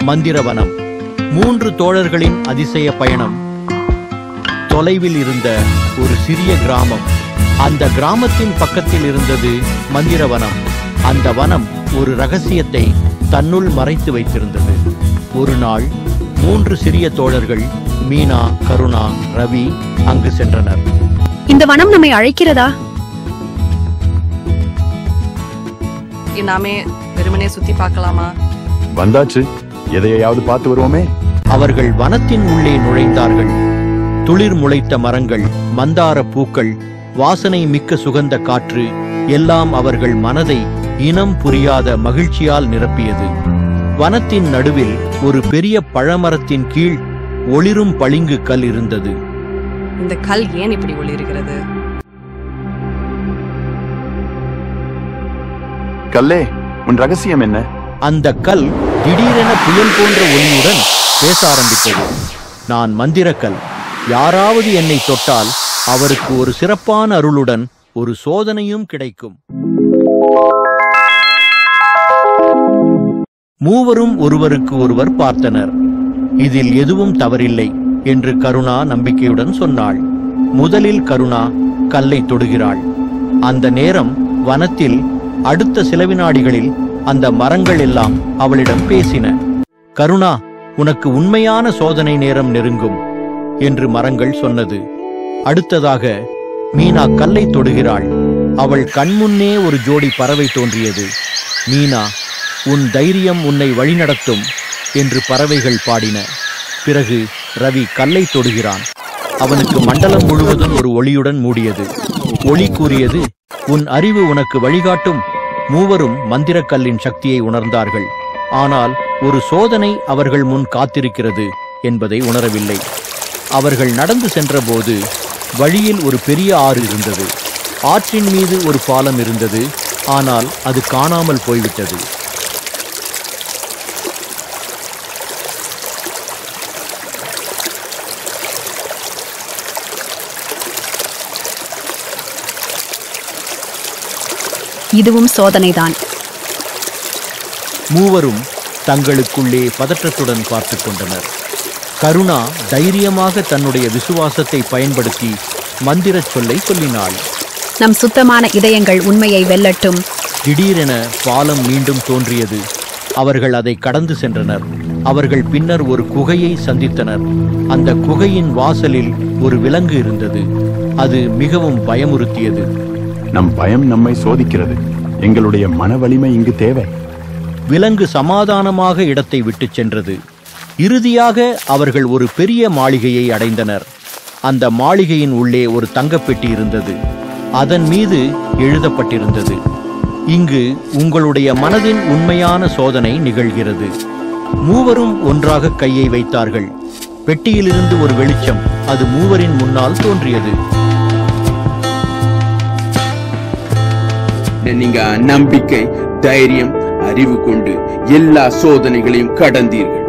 மந்திரவனம். 3 தோழர்களின் அதிசய பயணம். தொலைவில் இருந்த ஒரு சிறிய கிராமம். அந்த கிராமத்தின் பக்கத்தில் இருந்தது மந்திரவனம். அந்த வனம் ஒரு ரகசியத்தை தன்னுள் மறைத்து வைத்திருந்தது. ஒரு நாள் 3 சிறிய தோழர்கள் மீனா, கருணா, ரவி அங்கு சென்றனர். இந்த வனம் நம்மை அழைக்கிறதா? நாமே வெறுமனே சுத்தி பார்க்கலாமா? வந்தாச்சு, எதையாவது பார்த்து வருவோமே. அவர்கள் வனத்தின் உள்ளே நுழைந்தார்கள். துளிர் முளைத்த மரங்கள், மந்தார பூக்கள், வாசனை மிக்க சுகந்த காற்று எல்லாம் அவர்கள் மனதை இனம் புரியாத மகிழ்ச்சியால் நிரப்பியது. வனத்தின் நடுவில் ஒரு பெரிய பழமரத்தின் கீழ் ஒளிரும் பளிங்கு கல் இருந்தது. இந்த கல் ஏன் இப்படி ஒளிர்கிறது? கல்லே, உன் ரகசியம் என்ன? அந்த கல் திடீரென புயல் போன்ற ஒளியுடன் பேச ஆரம்பித்தது. நான் மந்திரக்கல். யாராவது என்னை தொட்டால் அவருக்கு ஒரு சிறப்பான அருளுடன் ஒரு சோதனையும் கிடைக்கும். மூவரும் ஒருவருக்கு ஒருவர் பார்த்தனர். இதில் எதுவும் தவறில்லை என்று கருணா நம்பிக்கையுடன் சொன்னாள். முதலில் கருணா கல்லை தொடுகிறாள். அந்த நேரம் வனத்தில் அடுத்த சில வினாடிகளில் அந்த மரங்கள் எல்லாம் அவளிடம் பேசின. கருணா, உனக்கு உண்மையான சோதனை நேரம் நெருங்கும் என்று மரங்கள் சொன்னது. அடுத்ததாக மீனா கல்லை தொடுகிறாள். அவள் கண்முன்னே ஒரு ஜோடி பறவை தோன்றியது. மீனா, உன் தைரியம் உன்னை வழிநடத்தும் என்று பறவைகள் பாடின. பிறகு ரவி கல்லை தொடுகிறான். அவனுக்கு மண்டலம் முழுவதும் ஒரு ஒளியுடன் மூடியது. ஒளி கூறியது, உன் அறிவு உனக்கு வழிகாட்டும். மூவரும் மந்திரக்கல்லின் சக்தியை உணர்ந்தார்கள். ஆனால் ஒரு சோதனை அவர்கள் முன் காத்திருக்கிறது என்பதை உணரவில்லை. அவர்கள் நடந்து சென்றபோது வழியில் ஒரு பெரிய ஆறு இருந்தது. ஆற்றின் மீது ஒரு பாலம் இருந்தது. ஆனால் அது காணாமல் போய்விட்டது. இதுவும் சோதனைதான். மூவரும் தங்களுக்குள்ளே பதற்றத்துடன் பார்த்து கொண்டனர். கருணா தைரியமாக தன்னுடைய விசுவாசத்தை பயன்படுத்தி மந்திர சொல்லை சொல்லினாள். நம் சுத்தமான இதயங்கள் உண்மையை வெல்லட்டும். திடீரென பாலம் மீண்டும் தோன்றியது. அவர்கள் அதை கடந்து சென்றனர். அவர்கள் பின்னர் ஒரு குகையை சந்தித்தனர். அந்த குகையின் வாசலில் ஒரு விலங்கு இருந்தது. அது மிகவும் பயமுறுத்தியது. நம் பயம் நம்மை சோதிக்கிறது. எங்களுடைய மன வலிமை இங்கு தேவை. விலங்கு சமாதானமாக இடத்தை விட்டு சென்றது. இறுதியாக அவர்கள் ஒரு பெரிய மாளிகையை அடைந்தனர். அந்த மாளிகையின் உள்ளே ஒரு தங்கப்பெட்டி இருந்தது. அதன் மீது எழுதப்பட்டிருந்தது, இங்கு உங்களுடைய மனதின் உண்மையான சோதனை நிகழ்கிறது. மூவரும் ஒன்றாக கையை வைத்தார்கள். பெட்டியிலிருந்து ஒரு வெளிச்சம் அது மூவரின் முன்னால் தோன்றியது. நீங்க நம்பிக்கை, தைரியம், அறிவு கொண்டு எல்லா சோதனைகளையும் கடந்தீர்கள்.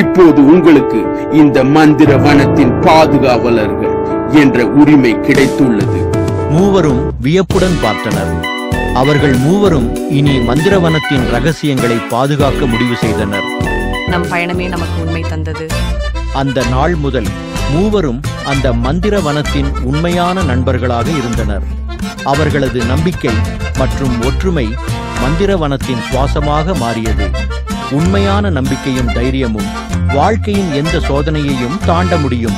இப்போது உங்களுக்கு இந்த மந்திர வனத்தின் பாதுகாவலர்கள் என்ற உரிமை கிடைத்துள்ளது. மூவரும் வியப்புடன் பார்த்தனர். அவர்கள் மூவரும் இனி மந்திரவனத்தின் ரகசியங்களை பாதுகாக்க முடிவு செய்தனர். நம் பயணமே நமக்கு உண்மை தந்தது. அந்த நாள் முதல் மூவரும் அந்த மந்திரவனத்தின் உண்மையான நண்பர்களாக இருந்தனர். அவர்களது நம்பிக்கை மற்றும் ஒற்றுமை மந்திரவனத்தின் சுவாசமாக மாறியது. உண்மையான நம்பிக்கையும் தைரியமும் வாழ்க்கையின் எந்த சோதனையையும் தாண்ட முடியும்.